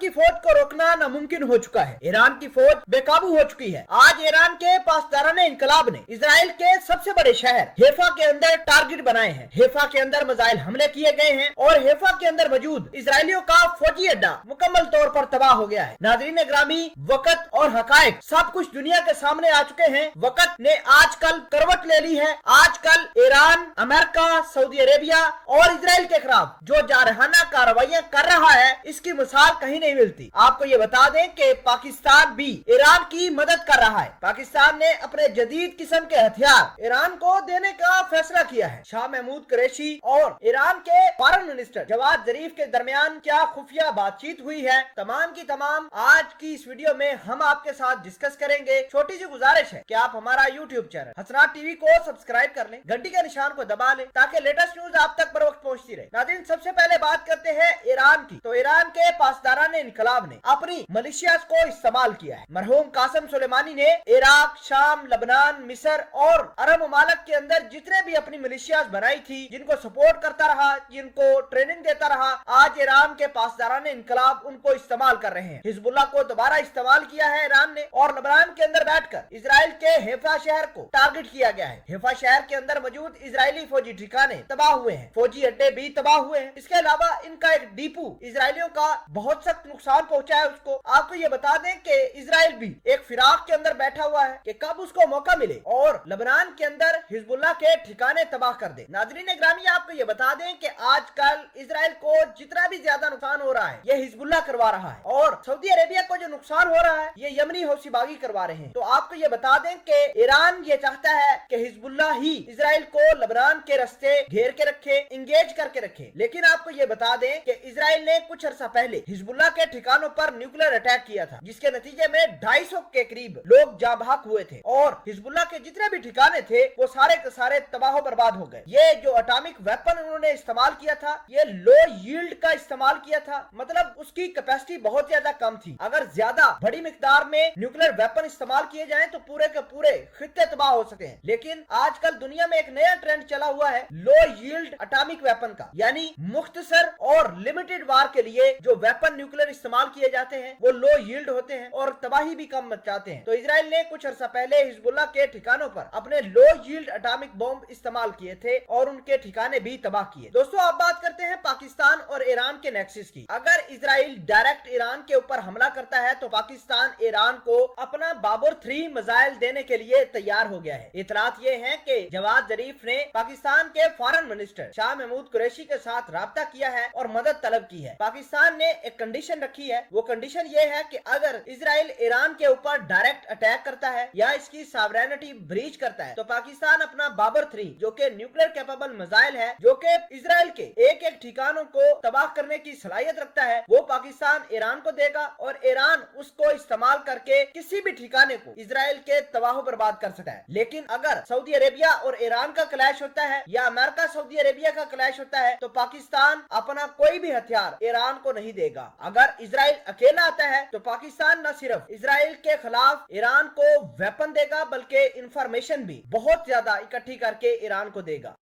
की फौज को रोकना नामुमकिन हो चुका है। ईरान की फौज बेकाबू हो चुकी है। आज ईरान के पासदाराने इनकलाब ने इजराइल के सबसे बड़े शहर हेफा के अंदर टारगेट बनाए हैं। हेफा के अंदर मिसाइल हमले किए गए हैं और हेफा के अंदर मौजूद इजरायलियों का फौजी अड्डा मुकम्मल तौर पर तबाह हो गया है। नाजरीन ग्रामी, वक्त और हकायक सब कुछ दुनिया के सामने आ चुके हैं। वक्त ने आजकल करवट ले ली है। आजकल ईरान, अमेरिका, सऊदी अरेबिया और इजराइल के खिलाफ जो जारहाना कार्रवाइयां कर रहा है, इसकी मिसाल कहीं नहीं मिलती। आपको ये बता दें कि पाकिस्तान भी ईरान की मदद कर रहा है। पाकिस्तान ने अपने जदीद किस्म के हथियार ईरान को देने का फैसला किया है। शाह महमूद कुरैशी और ईरान के फॉरेन मिनिस्टर जवाद जरीफ के दरमियान क्या खुफिया बातचीत हुई है, तमाम की तमाम आज की इस वीडियो में हम आपके साथ डिस्कस करेंगे। छोटी सी गुजारिश है कि आप हमारा यूट्यूब चैनल हसनात टीवी को सब्सक्राइब कर लें, घंटी के निशान को दबा लें ताकि लेटेस्ट न्यूज आप तक बर वक्त पहुंचती रहे। नाज़रीन, सबसे पहले बात करते हैं ईरान की। तो ईरान के पासदाराने इनकलाब ने अपनी मलिशियाज को इस्तेमाल किया है। मरहूम कासिम सुलेमानी ने इराक, शाम, लबनान, मिस्र और अरब ममालिक के अंदर जितने भी अपनी मलिशियाज बनाई थी, जिनको सपोर्ट करता रहा, जिनको ट्रेनिंग देता रहा, आज ईरान के पासदाराने इनकलाब उनको इस्तेमाल कर रहे हैं। हिजबुल्लाह को दोबारा इस्तेमाल किया है ईरान ने और लबनान के अंदर बैठकर इजराइल के हेफा शहर को टारगेट किया गया है। हेफा शहर के अंदर मौजूद इजरायली फौजी ठिकाने तबाह हुए हैं, फौजी अड्डे भी तबाह हुए हैं। इसके अलावा इनका एक डिपो इजरायलियों का बहुत सख्त नुकसान पहुंचा है उसको। आपको ये बता दें कि इजराइल भी एक फिराक के अंदर बैठा हुआ है कि कब उसको मौका मिले और लबनान के अंदर हिजबुल्लाह के ठिकाने तबाह कर दे। नाज़रीन ग्रामी, आपको ये बता दें कि आजकल इजराइल को जितना भी ज्यादा नुकसान हो रहा है, ये हिजबुल्लाह करवा रहा है और सऊदी अरेबिया को जो नुकसान हो रहा है, ये यमनी हौसीबागी करवा रहे हैं। तो आपको ये बता दें कि ईरान ये चाहता है कि हिजबुल्लाह ही इजराइल को लबनान के रास्ते घेर के रखे, इंगेज करके रखे। लेकिन आपको ये बता दें कि इजराइल ने कुछ अर्सा पहले हिजबुल्लाह के ठिकानों पर न्यूक्लियर अटैक किया था, जिसके नतीजे में 250 के करीब लोग जाँ बहक हुए थे और हिजबुल्लाह के जितने भी ठिकाने थे वो सारे के सारे तबाह बर्बाद हो गए। ये जो एटॉमिक वेपन उन्होंने इस्तेमाल किया था, ये लो यील्ड का इस्तेमाल किया था, मतलब उसकी कैपेसिटी बहुत ज्यादा कम थी। अगर ज्यादा बड़ी मिकदार में न्यूक्लियर वेपन इस्तेमाल किए जाएं तो पूरे के पूरे खित्ते तबाह हो सकते हैं। लेकिन आजकल दुनिया में एक नया ट्रेंड चला हुआ है लो यील्ड एटॉमिक वेपन का, यानी मुख्तसर और लिमिटेड वार के लिए जो वेपन न्यूक्लियर इस्तेमाल किए जाते हैं वो लो यील्ड होते हैं और तबाही भी कम मचाते हैं। तो इजराइल ने कुछ अर्सा पहले हिजबुल्लाह के ठिकानों पर अपने लो यील्ड एटॉमिक बॉम्ब इस्तेमाल किए थे और उनके ठिकाने भी तबाह किए। दोस्तों, आप बात करते हैं पाकिस्तान और ईरान के नेक्सस की। अगर इजराइल डायरेक्ट ईरान के ऊपर हमला करता है तो पाकिस्तान ईरान को अपना बाबर 3 मिसाइल देने के लिए तैयार हो गया है। इतलात ये है कि जवाद जरीफ ने पाकिस्तान के फॉरेन मिनिस्टर शाह महमूद कुरैशी के साथ राब्ता किया है और मदद तलब की है। पाकिस्तान ने एक कंडीशन रखी है, वो कंडीशन ये है कि अगर इजराइल ईरान के ऊपर डायरेक्ट अटैक करता है या इसकी सॉवरेनिटी ब्रीच करता है तो पाकिस्तान अपना बाबर 3 जो कि न्यूक्लियर कैपेबल मिसाइल है, जो कि इजराइल के एक एक ठिकानों को तबाह करने की सलाहियत रखता है, वो पाकिस्तान ईरान को देगा और ईरान उसको इस्तेमाल करके किसी भी ठिकाने को इजराइल के तबाह बर्बाद कर सकता है। लेकिन अगर सऊदी अरेबिया और ईरान का क्लैश होता है या अमेरिका सऊदी अरेबिया का क्लैश होता है तो पाकिस्तान अपना कोई भी हथियार ईरान को नहीं देगा। अगर इजराइल अकेला आता है तो पाकिस्तान न सिर्फ इजराइल के खिलाफ ईरान को वेपन देगा बल्कि इंफॉर्मेशन भी बहुत ज्यादा इकट्ठी करके ईरान को देगा।